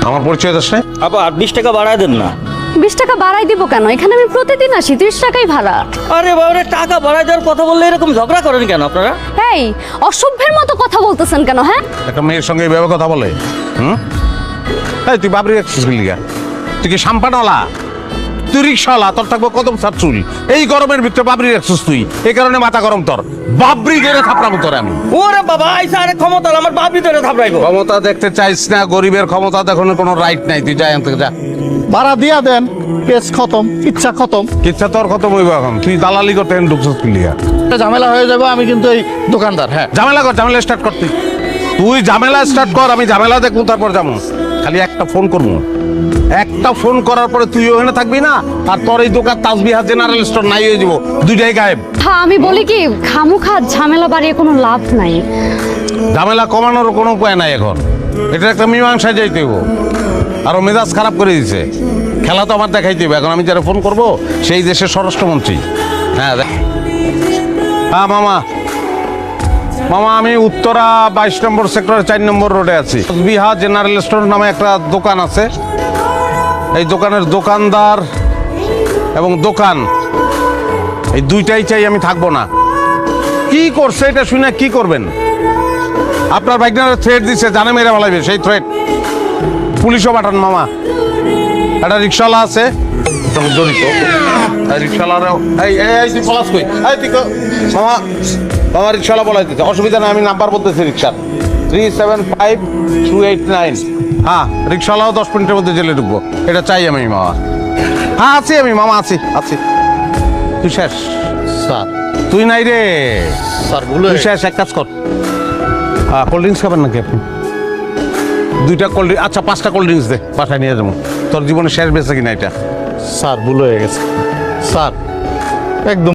আমার পরিচয় দাস নাই? আপা আর 20 টাকা বাড়ায় দেন না। 20 টাকা বাড়াই দিব কেন? এখানে আমি প্রতিদিন আসি, 30 টাকাই ভাড়া। আরে বাবারে, টাকা বাড়ায় দেওয়ার কথা বললে এরকম ঝগড়া করেন কেন আপনারা? এই অসভ্যের মতো কথা বলতেছেন কেন? হ্যাঁ, একটা মেয়ের সঙ্গে এইভাবে কথা বলে? এই তুই বাবরি রাখছিস লিগা? তুই কি সাম্পানওয়ালা? তুই রিক্সাওয়ালা, তোর থাকবো কদম সার চুল। এই গরমের ভিতরে বাবরি রাখছিস তুই, এই কারণে মাথা গরম তোর। বাবরি ধরে থাপড়াবো তোর আমি। ওরে বাবা, আইসা আরে ক্ষমতা আমার বাপ ভিতরে থাপড়াইবো। ক্ষমতা দেখতে চাইস না, গরিবের ক্ষমতা দেখানোর কোনো রাইট নাই। তুই যাই আনতে যা। ভাড়া দিয়া দেন, কেস খতম, ইচ্ছা খতম। কিচ্ছা তোর খতম হইব এখন। তুই দালালি করতে ঢুকছিস কি লিগা? একটা ঝামেলা হয়ে যাবে, আমি কিন্তু এই দোকানদার। হ্যাঁ, ঝামেলা কর, ঝামেলা স্টার্ট কর। তুই ঝামেলা স্টার্ট কর, আমি ঝামেলা দেখবো তারপর যাবো। খালি একটা ফোন করবো, একটা ফোন করার পরে তুই ওখানে থাকবি না, আর তোর এই দোকান তাজবিহার জেনারেল স্টোর নাই হয়ে যাবো, দুইটাই গায়েব। হ্যাঁ আমি বলি কি, খামুখা ঝামেলা বাড়িয়ে কোনো লাভ নাই। ঝামেলা কমানোর কোনো উপায় নাই এখন। এটা একটা মীমাংসায় যাইতে হইব। আরো মেজাজ খারাপ করে দিছে। খেলা তো আমার দেখাইতে হবে। এখন আমি যারা ফোন করব সেই দেশের স্বরাষ্ট্রমন্ত্রী। হ্যাঁ হ্যাঁ মামা, মামা আমি উত্তরা 22 নম্বর সেক্টরের 4 নম্বর রোডে আছি। বিহার জেনারেল স্টোর নামে একটা দোকান আছে। এই দোকানের দোকানদার এবং দোকান এই দুইটাই চাই, আমি থাকবো না। কি করছে এটা শুনে কি করবেন? আপনার বাইকনার থ্রেট দিচ্ছে, জানে মেরে ফেলাইবে সেই থ্রেট। পুলিশও পাঠান মামা। একটা রিক্সাওয়ালা আছে জড়িত। রিক্সাওয়ালারাও তুই পলাশ কই? মামা মামা রিক্সাওয়ালা বলাই দিচ্ছে, অসুবিধা নেই, আমি নাম্বার বলতেছি রিক্সার 375289। হ্যাঁ, রিক্সাওয়ালাও 10 মিনিটের মধ্যে জেলে ঢুকবো। এটা চাই আমি মামা। হ্যাঁ আছি আমি মামা, আছি আছি। তুই শেষ? স্যার তুই নাই রে স্যার, ভুল তুই হয়ে শেষ। এক কাজ কর, কোল্ড ড্রিঙ্কস খাবেন নাকি আপনি? 2টা কোল্ড ড্রিঙ্কস, আচ্ছা 5টা কোল্ড ড্রিঙ্কস দে, বাসায় নিয়ে যাবো। তোর জীবনে শেষ বেঁচে কিনা এটা? স্যার, ভুল হয়ে গেছে স্যার, একদম